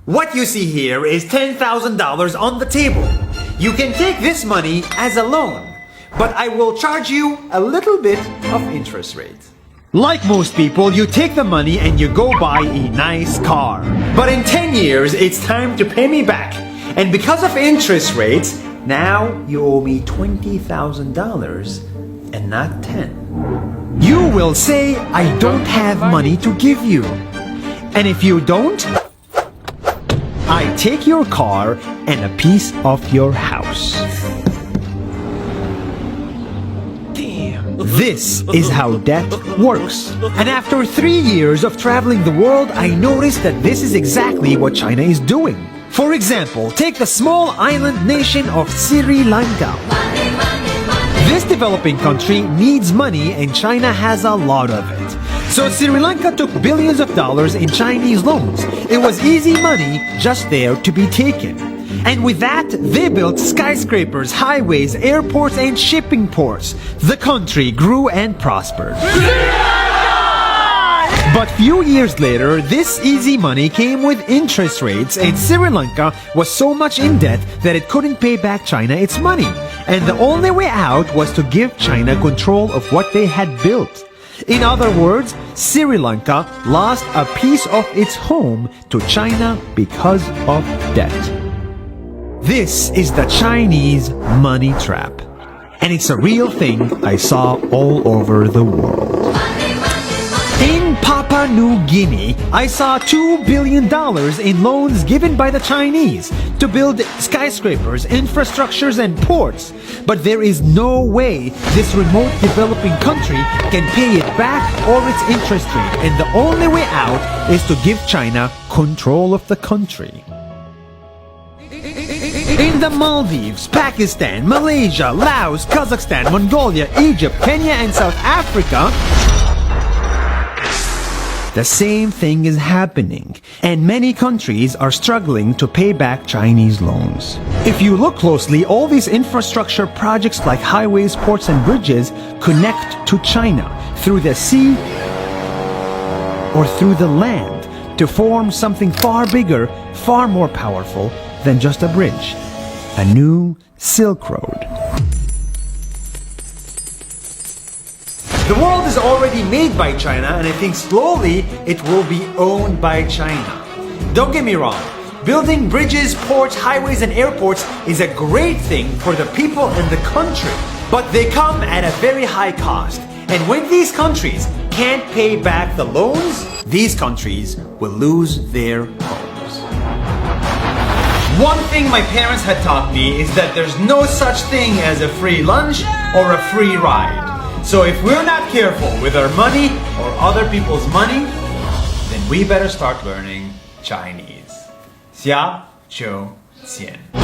What you see here is $10,000 on the table. You can take this money as a loan, but I will charge you a little bit of interest rate. Like most people, you take the money and you go buy a nice car. But in 10 years, it's time to pay me back. And because of interest rates, now you owe me $20,000 and not 10. You will say, I don't have money to give you. And if you don't, I take your car and a piece of your house. This is how debt works. And after 3 years of traveling the world, I noticed that this is exactly what China is doing. For example, take the small island nation of Sri Lanka. This developing country needs money and China has a lot of it. So Sri Lanka took billions of dollars in Chinese loans. It was easy money just there to be taken. And with that, they built skyscrapers, highways, airports, and shipping ports. The country grew and prospered. But few years later, this easy money came with interest rates, and Sri Lanka was so much in debt that it couldn't pay back China its money. And the only way out was to give China control of what they had built. In other words, Sri Lanka lost a piece of its home to China because of debt. This is the Chinese money trap. And it's a real thing I saw all over the world. In Papua New Guinea, I saw $2 billion in loans given by the Chinese to build skyscrapers, infrastructures, and ports. But there is no way this remote developing country can pay it back or its interest rate. And the only way out is to give China control of the country. In the Maldives, Pakistan, Malaysia, Laos, Kazakhstan, Mongolia, Egypt, Kenya, and South Africa, the same thing is happening, and many countries are struggling to pay back Chinese loans. If you look closely, all these infrastructure projects like highways, ports, and bridges connect to China through the sea or through the land to form something far bigger, far more powerful than just a bridge. A new Silk Road. The world is already made by China, and I think slowly it will be owned by China. Don't get me wrong, building bridges, ports, highways, and airports is a great thing for the people and the country, but they come at a very high cost. And when these countries can't pay back the loans, these countries will lose their homes. One thing my parents had taught me is that there's no such thing as a free lunch or a free ride. So if we're not careful with our money or other people's money, then we better start learning Chinese. 下周见。